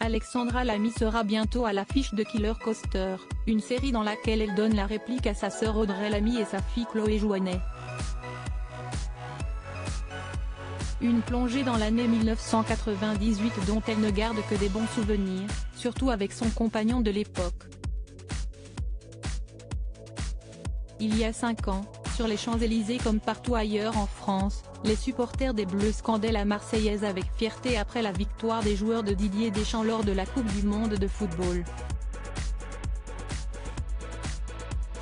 Alexandra Lamy sera bientôt à l'affiche de Killer Coaster, une série dans laquelle elle donne la réplique à sa sœur Audrey Lamy et sa fille Chloé Jouannet. Une plongée dans l'année 1998 dont elle ne garde que des bons souvenirs, surtout avec son compagnon de l'époque. Il y a 5 ans, sur les Champs-Élysées comme partout ailleurs en France, les supporters des Bleus scandaient la Marseillaise avec fierté après la victoire des joueurs de Didier Deschamps lors de la Coupe du monde de football.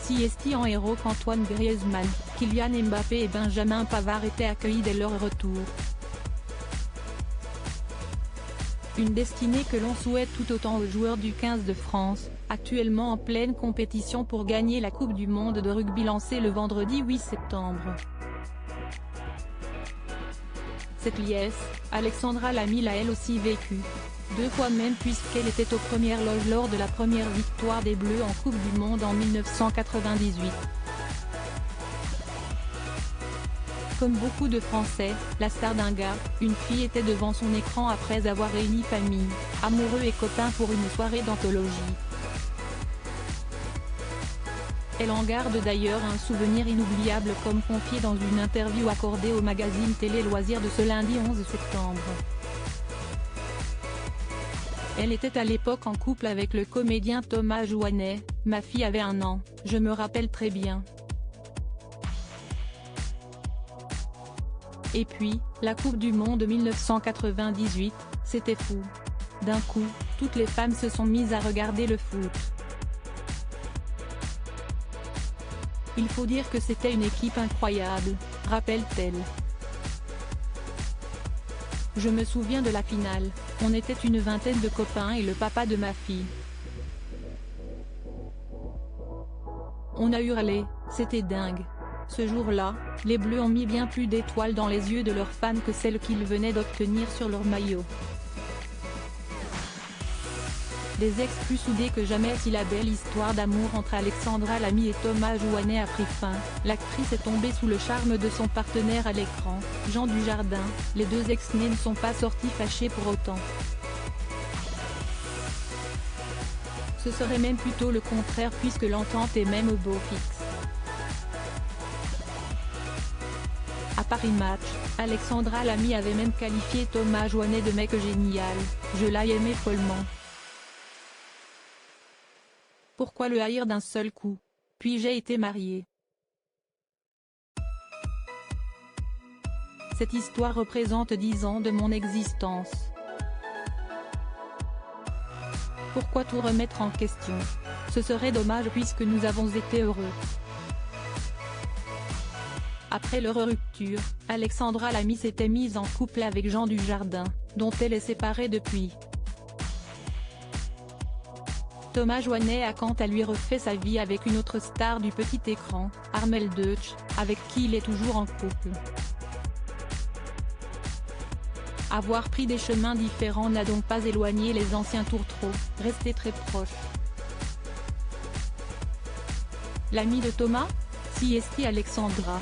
Si est en héros qu'Antoine Griezmann, Kylian Mbappé et Benjamin Pavard étaient accueillis dès leur retour. Une destinée que l'on souhaite tout autant aux joueurs du 15 de France, actuellement en pleine compétition pour gagner la Coupe du monde de rugby lancée le vendredi 8 septembre. Cette liesse, Alexandra Lamy l'a elle aussi vécue. 2 fois même puisqu'elle était aux premières loges lors de la première victoire des Bleus en Coupe du monde en 1998. Comme beaucoup de Français, la star d'un gars, une fille était devant son écran après avoir réuni famille, amoureux et copains pour une soirée d'anthologie. Elle en garde d'ailleurs un souvenir inoubliable comme confié dans une interview accordée au magazine Télé Loisirs de ce lundi 11 septembre. Elle était à l'époque en couple avec le comédien Thomas Jouannet, ma fille avait 1 an, je me rappelle très bien. Et puis, la Coupe du monde 1998, c'était fou. D'un coup, toutes les femmes se sont mises à regarder le foot. Il faut dire que c'était une équipe incroyable, rappelle-t-elle. Je me souviens de la finale, on était une vingtaine de copains et le papa de ma fille. On a hurlé, c'était dingue. Ce jour-là, les Bleus ont mis bien plus d'étoiles dans les yeux de leurs fans que celles qu'ils venaient d'obtenir sur leur maillot. Des ex plus soudés que jamais. Si la belle histoire d'amour entre Alexandra Lamy et Thomas Jouannet a pris fin, l'actrice est tombée sous le charme de son partenaire à l'écran, Jean Dujardin. Les 2 ex-nés ne sont pas sortis fâchés pour autant. Ce serait même plutôt le contraire puisque l'entente est même au beau fixe. À Paris Match, Alexandra Lamy avait même qualifié Thomas Jouannet de mec génial, je l'ai aimé follement. Pourquoi le haïr d'un seul coup? Puis j'ai été mariée. Cette histoire représente 10 ans de mon existence. Pourquoi tout remettre en question? Ce serait dommage puisque nous avons été heureux. Après leur rupture, Alexandra Lamy s'était mise en couple avec Jean Dujardin, dont elle est séparée depuis. Thomas Jouannet a quant à lui refait sa vie avec une autre star du petit écran, Armelle Deutsch, avec qui il est toujours en couple. Avoir pris des chemins différents n'a donc pas éloigné les anciens tourtereaux, restés très proches. L'ami de Thomas? Si est Alexandra.